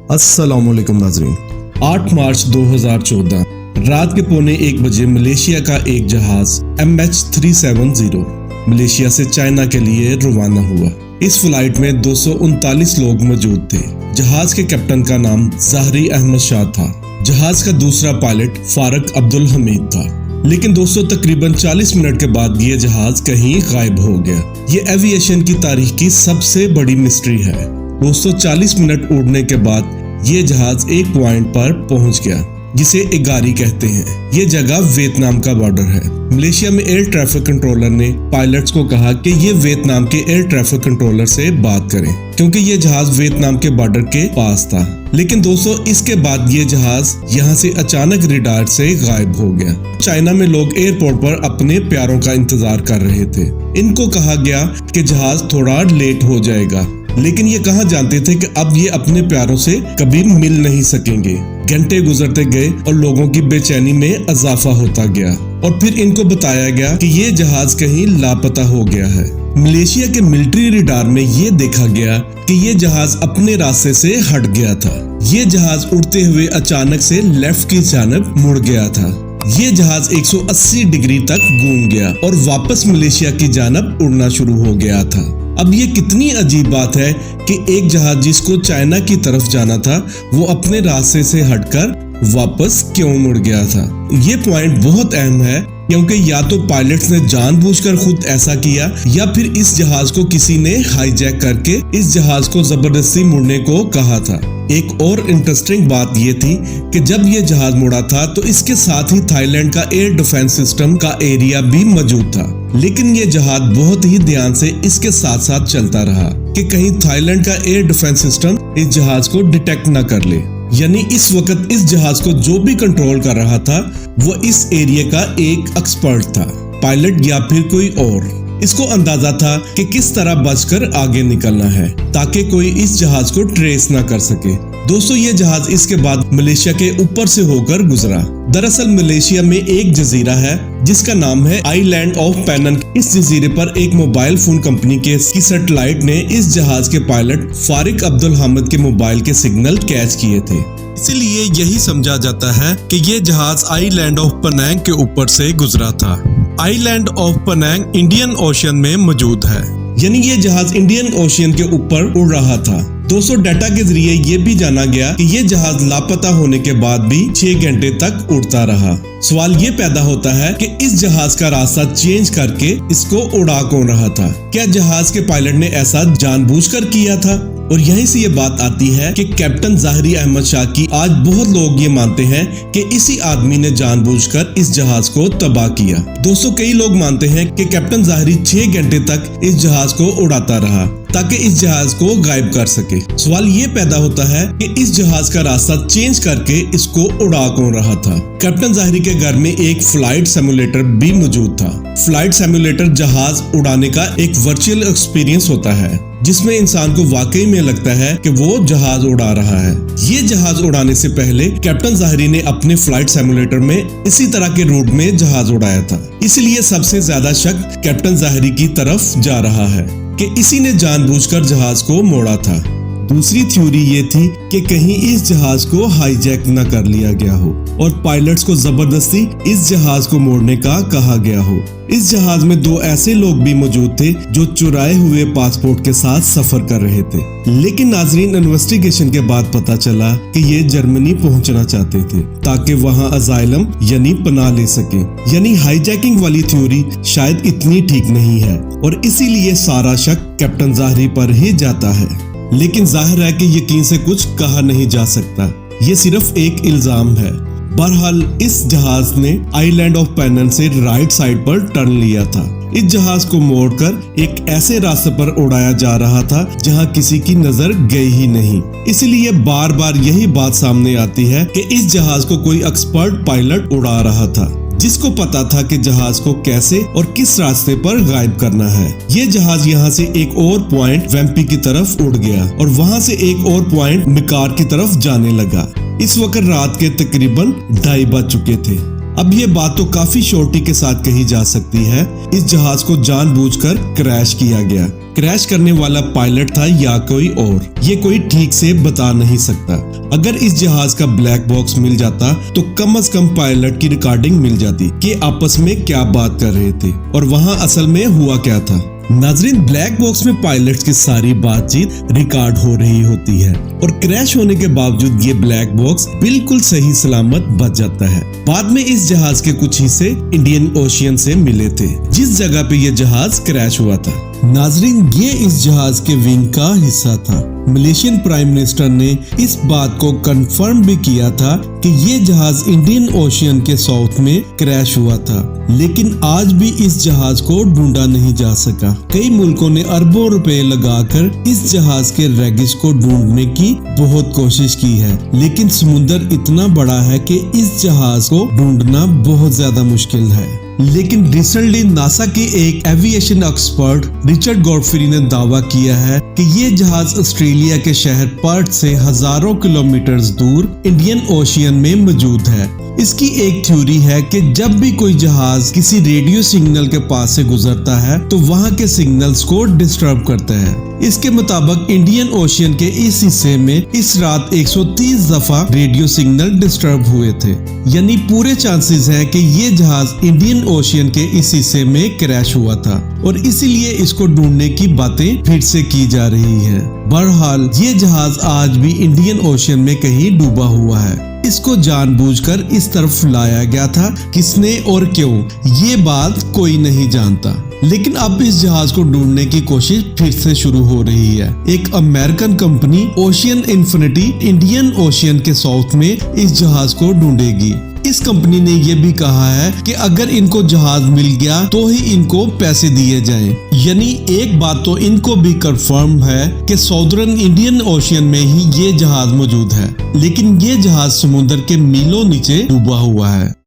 अस्सलाम वालेकुम नाज़रीन। 8 मार्च 2014 रात के 1:15 बजे मलेशिया का एक जहाज MH370 मलेशिया से चाइना के लिए रवाना हुआ। इस फ्लाइट में 239 लोग मौजूद थे। जहाज के कैप्टन का नाम ज़ाहरी अहमद शाह था। जहाज का दूसरा पायलट फारक अब्दुल हमीद था। लेकिन दोस्तों, तकरीबन 40 मिनट के बाद ये जहाज कहीं गायब हो गया। ये एविएशन की तारीख की सबसे बड़ी मिस्ट्री है। दोस्तों, 40 मिनट उड़ने के बाद ये जहाज एक पॉइंट पर पहुंच गया जिसे एगारी कहते हैं। ये जगह वियतनाम का बॉर्डर है। मलेशिया में एयर ट्रैफिक कंट्रोलर ने पायलट्स को कहा कि ये वियतनाम के एयर ट्रैफिक कंट्रोलर से बात करें, क्योंकि ये जहाज वियतनाम के बॉर्डर के पास था। लेकिन दोस्तों, इसके बाद ये जहाज यहाँ से अचानक रडार से गायब हो गया। चाइना में लोग एयरपोर्ट पर अपने प्यारों का इंतजार कर रहे थे। इनको कहा गया कि जहाज थोड़ा लेट हो जाएगा, लेकिन ये कहाँ जानते थे कि अब ये अपने प्यारों से कभी मिल नहीं सकेंगे। घंटे गुजरते गए और लोगों की बेचैनी में इजाफा होता गया और फिर इनको बताया गया कि ये जहाज कहीं लापता हो गया है। मलेशिया के मिलिट्री रडार में ये देखा गया कि ये जहाज अपने रास्ते से हट गया था। ये जहाज उड़ते हुए अचानक से लेफ्ट की जानब मुड़ गया था। ये जहाज 180 डिग्री तक घूम गया और वापस मलेशिया की जानब उड़ना शुरू हो गया था। अब ये कितनी अजीब बात है कि एक जहाज जिसको चाइना की तरफ जाना था वो अपने रास्ते से हटकर वापस क्यों मुड़ गया था। ये पॉइंट बहुत अहम है, क्योंकि या तो पायलट्स ने जानबूझकर खुद ऐसा किया या फिर इस जहाज को किसी ने हाईजैक करके इस जहाज को जबरदस्ती मुड़ने को कहा था। एक और इंटरेस्टिंग बात ये थी कि जब ये जहाज मुड़ा था तो इसके साथ ही थाईलैंड का एयर डिफेंस सिस्टम का एरिया भी मौजूद था। लेकिन ये जहाज बहुत ही ध्यान से इसके साथ साथ चलता रहा कि कहीं थाईलैंड का एयर डिफेंस सिस्टम इस जहाज को डिटेक्ट न कर ले। यानी इस वक्त इस जहाज को जो भी कंट्रोल कर रहा था वो इस एरिया का एक एक्सपर्ट था, पायलट या फिर कोई और। इसको अंदाजा था कि किस तरह बचकर आगे निकलना है ताकि कोई इस जहाज को ट्रेस ना कर सके। दोस्तों, ये जहाज इसके बाद मलेशिया के ऊपर से होकर गुजरा। दरअसल मलेशिया में एक जजीरा है जिसका नाम है आइलैंड ऑफ पेनन। इस जजीरे पर एक मोबाइल फोन कंपनी की सैटेलाइट ने इस जहाज के पायलट फारक अब्दुल हमीद के मोबाइल के सिग्नल कैच किए थे। इसीलिए यही समझा जाता है कि ये जहाज आइलैंड ऑफ पेनंग के ऊपर से गुजरा था। आइलैंड ऑफ पेनंग इंडियन ओशन में मौजूद है, यानी ये जहाज इंडियन ओशन के ऊपर उड़ रहा था। दोस्तों, डाटा के जरिए ये भी जाना गया कि ये जहाज लापता होने के बाद भी 6 घंटे तक उड़ता रहा। सवाल ये पैदा होता है कि इस जहाज का रास्ता चेंज करके इसको उड़ा कौन रहा था? क्या जहाज के पायलट ने ऐसा जानबूझकर किया था? और यहीं से ये बात आती है कि कैप्टन ज़ाहरी अहमद शाह की आज बहुत लोग ये मानते हैं कि इसी आदमी ने जानबूझकर इस जहाज को तबाह किया। दोस्तों, कई लोग मानते हैं कि कैप्टन ज़ाहरी 6 घंटे तक इस जहाज को उड़ाता रहा ताकि इस जहाज को गायब कर सके। सवाल ये पैदा होता है कि इस जहाज का रास्ता चेंज करके इसको उड़ा कौन रहा था? कैप्टन ज़ाहरी के घर में एक फ्लाइट सिमुलेटर भी मौजूद था। फ्लाइट सिमुलेटर जहाज उड़ाने का एक वर्चुअल एक्सपीरियंस होता है जिसमें इंसान को वाकई में लगता है कि वो जहाज उड़ा रहा है। ये जहाज उड़ाने से पहले कैप्टन ज़ाहरी ने अपने फ्लाइट सिमुलेटर में इसी तरह के रूट में जहाज उड़ाया था। इसलिए सबसे ज्यादा शक कैप्टन ज़ाहरी की तरफ जा रहा है कि इसी ने जानबूझकर जहाज को मोड़ा था। दूसरी थ्योरी ये थी कि कहीं इस जहाज को हाईजैक न कर लिया गया हो और पायलट्स को जबरदस्ती इस जहाज को मोड़ने का कहा गया हो। इस जहाज में 2 ऐसे लोग भी मौजूद थे जो चुराए हुए पासपोर्ट के साथ सफर कर रहे थे। लेकिन नाजरीन, इन्वेस्टिगेशन के बाद पता चला कि ये जर्मनी पहुंचना चाहते थे ताकि वहां अजाइलम यानी पनाह ले सके। यानी हाईजैकिंग वाली थ्योरी शायद इतनी ठीक नहीं है और इसीलिए सारा शक कैप्टन ज़ाहरी पर ही जाता है। लेकिन जाहिर है कि यकीन से कुछ कहा नहीं जा सकता, ये सिर्फ एक इल्जाम है। बहरहाल इस जहाज ने आइलैंड ऑफ पेनन से राइट साइड पर टर्न लिया था। इस जहाज को मोड़कर एक ऐसे रास्ते पर उड़ाया जा रहा था जहां किसी की नजर गई ही नहीं। इसलिए बार बार यही बात सामने आती है कि इस जहाज को कोई एक्सपर्ट पायलट उड़ा रहा था जिसको पता था कि जहाज को कैसे और किस रास्ते पर गायब करना है। ये जहाज यहाँ से एक और पॉइंट वेम्पी की तरफ उड़ गया और वहाँ से एक और पॉइंट मिकार की तरफ जाने लगा। इस वक्त रात के तकरीबन 2:30 बज चुके थे। अब ये बात तो काफी श्योरिटी के साथ कही जा सकती है, इस जहाज को जानबूझकर क्रैश किया गया। क्रैश करने वाला पायलट था या कोई और, ये कोई ठीक से बता नहीं सकता। अगर इस जहाज का ब्लैक बॉक्स मिल जाता तो कम से कम पायलट की रिकॉर्डिंग मिल जाती कि आपस में क्या बात कर रहे थे और वहाँ असल में हुआ क्या था। नाजरीन, ब्लैक बॉक्स में पायलट्स की सारी बातचीत रिकॉर्ड हो रही होती है और क्रैश होने के बावजूद ये ब्लैक बॉक्स बिल्कुल सही सलामत बच जाता है। बाद में इस जहाज के कुछ हिस्से इंडियन ओशियन से मिले थे, जिस जगह पे ये जहाज क्रैश हुआ था। नाजरीन, ये इस जहाज के विंग का हिस्सा था। मलेशियन प्राइम मिनिस्टर ने इस बात को कंफर्म भी किया था कि ये जहाज इंडियन ओशियन के साउथ में क्रैश हुआ था, लेकिन आज भी इस जहाज को ढूंढा नहीं जा सका। कई मुल्कों ने अरबों रुपए लगाकर इस जहाज के रैगिश को ढूंढने की बहुत कोशिश की है, लेकिन समुद्र इतना बड़ा है कि इस जहाज को ढूंढना बहुत ज्यादा मुश्किल है। लेकिन रिसेंटली नासा के एक एविएशन एक्सपर्ट रिचर्ड गॉडफ्री ने दावा किया है कि ये जहाज ऑस्ट्रेलिया के शहर पर्थ से हजारों किलोमीटर दूर इंडियन ओशियन में मौजूद है। इसकी एक थ्योरी है कि जब भी कोई जहाज किसी रेडियो सिग्नल के पास से गुजरता है तो वहां के सिग्नल्स को डिस्टर्ब करता है। इसके मुताबिक इंडियन ओशियन के इस हिस्से में इस रात 130 दफा रेडियो सिग्नल डिस्टर्ब हुए थे, यानी पूरे चांसेस हैं कि ये जहाज इंडियन ओशियन के इस हिस्से में क्रैश हुआ था और इसीलिए इसको ढूंढने की बातें फिर से की जा रही हैं। बहरहाल ये जहाज आज भी इंडियन ओशियन में कहीं डूबा हुआ है। इसको जानबूझकर इस तरफ लाया गया था, किसने और क्यों, ये बात कोई नहीं जानता। लेकिन अब इस जहाज को ढूंढने की कोशिश फिर से शुरू हो रही है। एक American company ocean infinity Indian ocean के साउथ में इस जहाज को ढूंढेगी। इस कंपनी ने यह भी कहा है कि अगर इनको जहाज मिल गया तो ही इनको पैसे दिए जाएं। यानी एक बात तो इनको भी कंफर्म है कि साउदर्न इंडियन ओशियन में ही ये जहाज मौजूद है, लेकिन ये जहाज समुद्र के मीलों नीचे डूबा हुआ है।